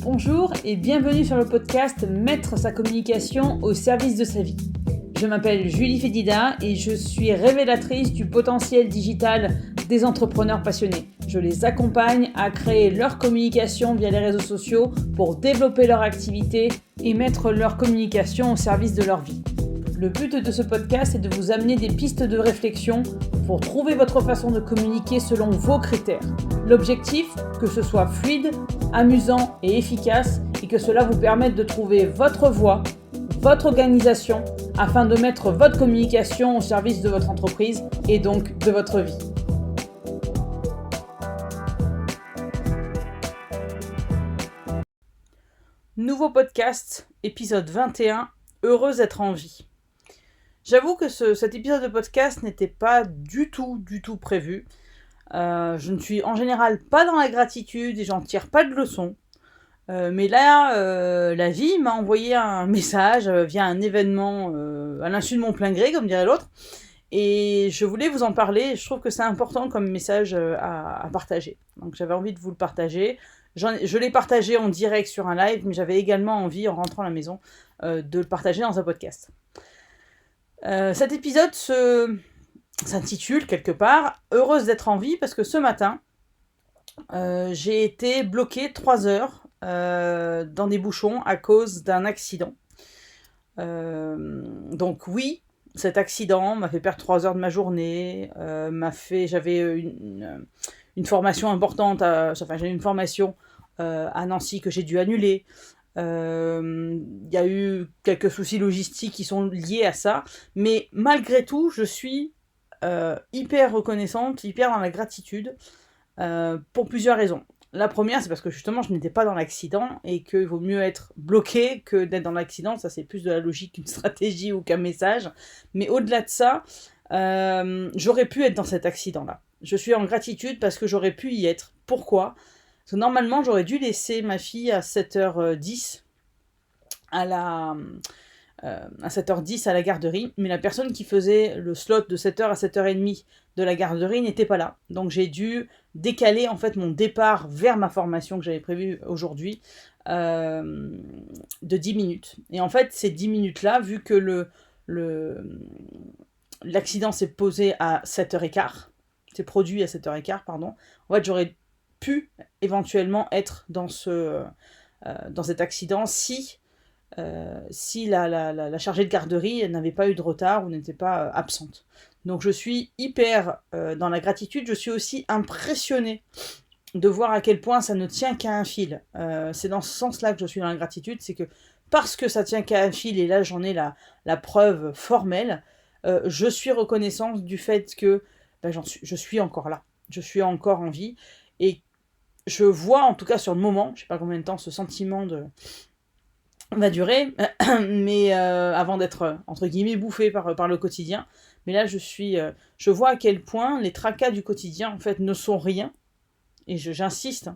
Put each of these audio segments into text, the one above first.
Bonjour et bienvenue sur le podcast Mettre sa communication au service de sa vie. Je m'appelle Julie Fédida et je suis révélatrice du potentiel digital des entrepreneurs passionnés. Je les accompagne à créer leur communication via les réseaux sociaux pour développer leur activité et mettre leur communication au service de leur vie. Le but de ce podcast est de vous amener des pistes de réflexion pour trouver votre façon de communiquer selon vos critères. L'objectif, que ce soit fluide, amusant et efficace et que cela vous permette de trouver votre voie, votre organisation afin de mettre votre communication au service de votre entreprise et donc de votre vie. Nouveau podcast, épisode 21, heureuse d'être en vie. J'avoue que cet épisode de podcast n'était pas du tout prévu. Je ne suis en général pas dans la gratitude et j'en tire pas de leçon. Mais là, la vie m'a envoyé un message via un événement à l'insu de mon plein gré, comme dirait l'autre. Et je voulais vous en parler. Je trouve que c'est important comme message à partager. Donc j'avais envie de vous le partager. Je l'ai partagé en direct sur un live, mais j'avais également envie, en rentrant à la maison, de le partager dans un podcast. Cet épisode s'intitule quelque part « Heureuse d'être en vie » parce que ce matin, j'ai été bloquée 3 heures dans des bouchons à cause d'un accident. Donc oui, cet accident m'a fait perdre 3 heures de ma journée, j'avais une formation importante, j'avais une formation à Nancy que j'ai dû annuler. Y a eu quelques soucis logistiques qui sont liés à ça, mais malgré tout, je suis hyper reconnaissante, hyper dans la gratitude, pour plusieurs raisons. La première, c'est parce que justement, je n'étais pas dans l'accident et qu'il vaut mieux être bloqué que d'être dans l'accident. Ça, c'est plus de la logique qu'une stratégie ou qu'un message. Mais au-delà de ça, j'aurais pu être dans cet accident-là. Je suis en gratitude parce que j'aurais pu y être. Pourquoi ? Parce que normalement, j'aurais dû laisser ma fille à 7h10 à 7h10 à la garderie, mais la personne qui faisait le slot de 7h à 7h30 de la garderie n'était pas là. Donc j'ai dû décaler en fait mon départ vers ma formation que j'avais prévue aujourd'hui de 10 minutes. Et en fait, ces 10 minutes-là, vu que l'accident s'est posé à 7h15, s'est produit à 7h15, pardon, en fait, j'aurais pu éventuellement être dans cet accident si la chargée de garderie n'avait pas eu de retard ou n'était pas absente. Donc je suis hyper dans la gratitude. Je suis aussi impressionnée de voir à quel point ça ne tient qu'à un fil. C'est dans ce sens-là que je suis dans la gratitude, c'est que parce que ça tient qu'à un fil, et là j'en ai la preuve formelle, je suis reconnaissante du fait que je suis encore là. Je suis encore en vie. Et je vois, en tout cas sur le moment, je sais pas combien de temps ce sentiment va durer, mais avant d'être, entre guillemets, bouffé par le quotidien. Mais là, je vois à quel point les tracas du quotidien, en fait, ne sont rien, et j'insiste,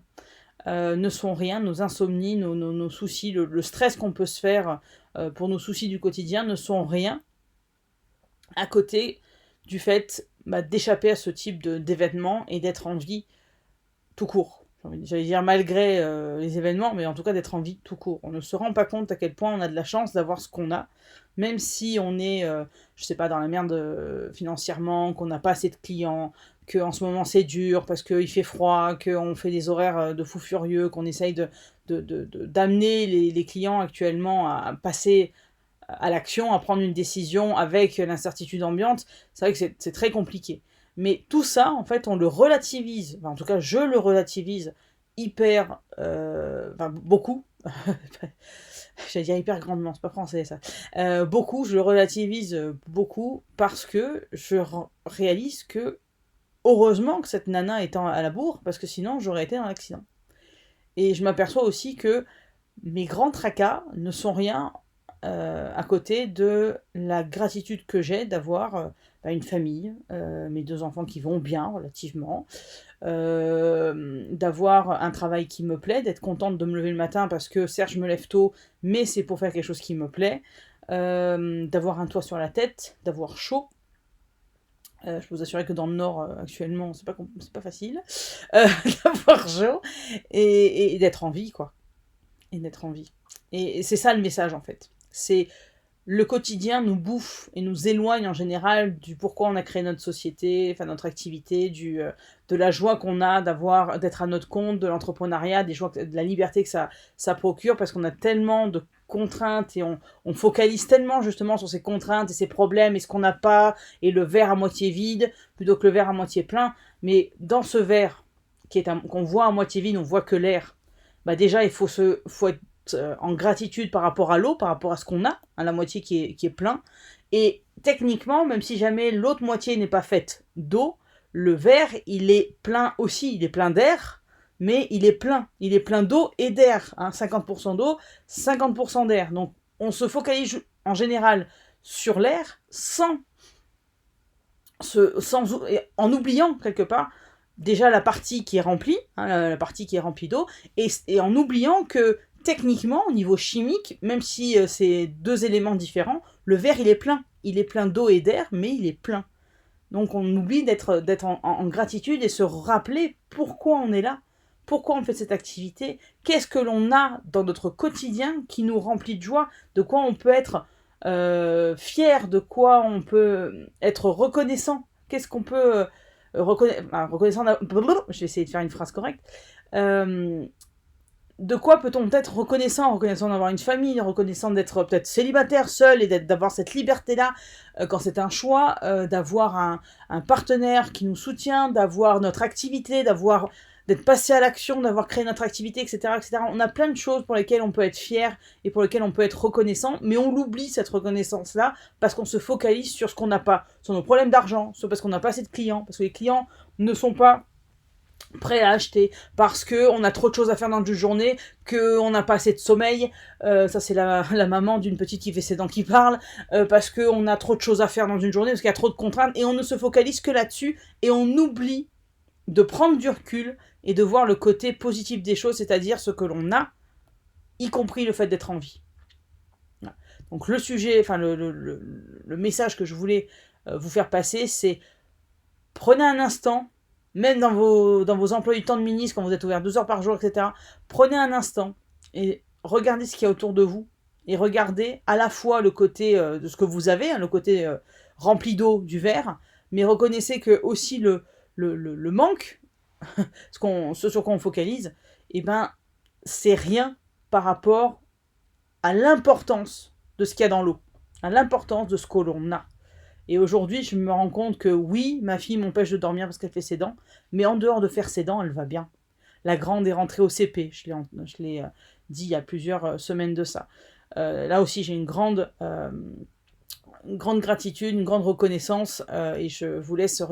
ne sont rien, nos insomnies, nos soucis, le stress qu'on peut se faire pour nos soucis du quotidien ne sont rien, à côté du fait d'échapper à ce type d'événements et d'être en vie tout court. J'allais dire malgré les événements, mais en tout cas d'être en vie tout court. On ne se rend pas compte à quel point on a de la chance d'avoir ce qu'on a, même si on est, je sais pas, dans la merde financièrement, qu'on n'a pas assez de clients, qu'en ce moment c'est dur parce qu'il fait froid, qu'on fait des horaires de fou furieux, qu'on essaye d'amener les clients actuellement à passer à l'action, à prendre une décision avec l'incertitude ambiante. C'est vrai que c'est très compliqué. Mais tout ça, en fait, on le relativise. Enfin, en tout cas, je le relativise beaucoup. J'allais dire hyper grandement, c'est pas français ça. Beaucoup, je le relativise beaucoup parce que je réalise que, heureusement que cette nana est à la bourre, parce que sinon j'aurais été dans l'accident. Et je m'aperçois aussi que mes grands tracas ne sont rien à côté de la gratitude que j'ai d'avoir une famille, mes 2 enfants qui vont bien relativement, d'avoir un travail qui me plaît, d'être contente de me lever le matin parce que certes je me lève tôt, mais c'est pour faire quelque chose qui me plaît, d'avoir un toit sur la tête, d'avoir chaud. Je peux vous assurer que dans le Nord, actuellement, c'est pas facile, d'avoir chaud et d'être en vie, quoi. et d'être en vie. Et c'est ça le message en fait. C'est le quotidien nous bouffe et nous éloigne en général du pourquoi on a créé notre société, enfin notre activité, de la joie qu'on a d'être à notre compte, de l'entrepreneuriat, de la liberté que ça procure, parce qu'on a tellement de contraintes et on focalise tellement justement sur ces contraintes et ces problèmes et ce qu'on n'a pas et le verre à moitié vide plutôt que le verre à moitié plein. Mais dans ce verre qu'on voit à moitié vide, on voit que l'air. Bah déjà il faut être en gratitude par rapport à l'eau, par rapport à ce qu'on a, à la moitié qui est plein. Et techniquement, même si jamais l'autre moitié n'est pas faite d'eau, le verre, il est plein aussi, il est plein d'air, mais il est plein d'eau et d'air, hein, 50% d'eau, 50% d'air. Donc on se focalise en général sur l'air en oubliant quelque part déjà la partie qui est remplie, hein, la partie qui est remplie d'eau, et en oubliant que techniquement, au niveau chimique, même si c'est deux éléments différents, le verre il est plein. Il est plein d'eau et d'air, mais il est plein. Donc on oublie d'être en gratitude et se rappeler pourquoi on est là, pourquoi on fait cette activité, qu'est-ce que l'on a dans notre quotidien qui nous remplit de joie, de quoi on peut être fier, de quoi on peut être reconnaissant, qu'est-ce qu'on peut reconnaissant. Je vais essayer de faire une phrase correcte. De quoi peut-on être reconnaissant d'avoir une famille, reconnaissant d'être peut-être célibataire, seul, et d'avoir cette liberté-là quand c'est un choix, d'avoir un partenaire qui nous soutient, d'avoir notre activité, d'être passé à l'action, d'avoir créé notre activité, etc., etc. On a plein de choses pour lesquelles on peut être fier et pour lesquelles on peut être reconnaissant, mais on l'oublie cette reconnaissance-là parce qu'on se focalise sur ce qu'on n'a pas, sur nos problèmes d'argent, soit parce qu'on n'a pas assez de clients, parce que les clients ne sont pas prêt à acheter, parce qu'on a trop de choses à faire dans une journée, qu'on n'a pas assez de sommeil, ça c'est la maman d'une petite qui fait ses dents qui parle, parce qu'on a trop de choses à faire dans une journée, parce qu'il y a trop de contraintes, et on ne se focalise que là-dessus, et on oublie de prendre du recul, et de voir le côté positif des choses, c'est-à-dire ce que l'on a, y compris le fait d'être en vie. Voilà. Donc le sujet, enfin le message que je voulais vous faire passer, c'est prenez un instant, même dans vos emplois du temps de ministre, quand vous êtes ouvert 12 heures par jour, etc., prenez un instant et regardez ce qu'il y a autour de vous. Et regardez à la fois le côté de ce que vous avez, hein, le côté rempli d'eau du verre, mais reconnaissez que aussi le manque, ce sur quoi on focalise, eh ben, c'est rien par rapport à l'importance de ce qu'il y a dans l'eau, à l'importance de ce que l'on a. Et aujourd'hui, je me rends compte que oui, ma fille m'empêche de dormir parce qu'elle fait ses dents, mais en dehors de faire ses dents, elle va bien. La grande est rentrée au CP, je l'ai dit il y a plusieurs semaines de ça. Là aussi, j'ai une grande gratitude, une grande reconnaissance, et je vous laisse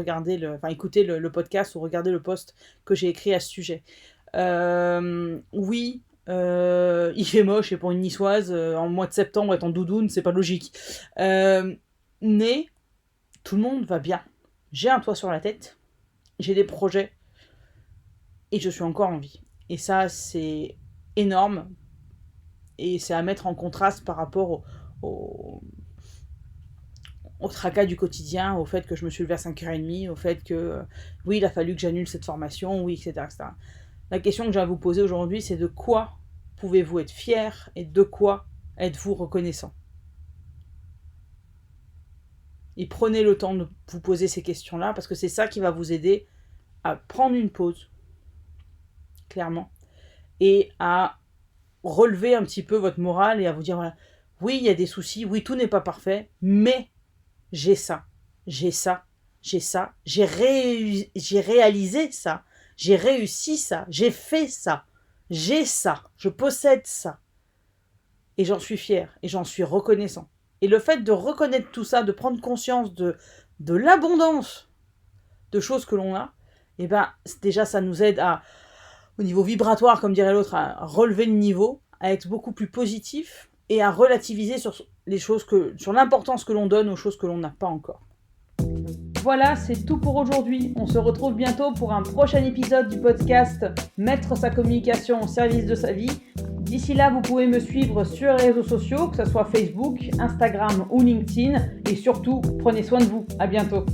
écouter le podcast ou regarder le post que j'ai écrit à ce sujet. Oui, il fait moche, et pour une niçoise, en mois de septembre, être en doudoune, c'est pas logique. Mais tout le monde va bien. J'ai un toit sur la tête, j'ai des projets, et je suis encore en vie. Et ça, c'est énorme, et c'est à mettre en contraste par rapport au tracas du quotidien, au fait que je me suis levée à 5h30, au fait que, oui, il a fallu que j'annule cette formation, oui, etc., etc. La question que j'ai à vous poser aujourd'hui, c'est de quoi pouvez-vous être fier et de quoi êtes-vous reconnaissant ? Et prenez le temps de vous poser ces questions-là, parce que c'est ça qui va vous aider à prendre une pause, clairement, et à relever un petit peu votre morale et à vous dire, voilà, oui, il y a des soucis, oui, tout n'est pas parfait, mais j'ai ça, j'ai réalisé ça, j'ai réussi ça, j'ai fait ça, j'ai ça, je possède ça. Et j'en suis fier, et j'en suis reconnaissant. Et le fait de reconnaître tout ça, de prendre conscience de l'abondance de choses que l'on a, et ben déjà ça nous aide au niveau vibratoire, comme dirait l'autre, à relever le niveau, à être beaucoup plus positif et à relativiser sur l'importance que l'on donne aux choses que l'on n'a pas encore. Voilà, c'est tout pour aujourd'hui. On se retrouve bientôt pour un prochain épisode du podcast Mettre sa communication au service de sa vie. D'ici là, vous pouvez me suivre sur les réseaux sociaux, que ce soit Facebook, Instagram ou LinkedIn. Et surtout, prenez soin de vous. À bientôt.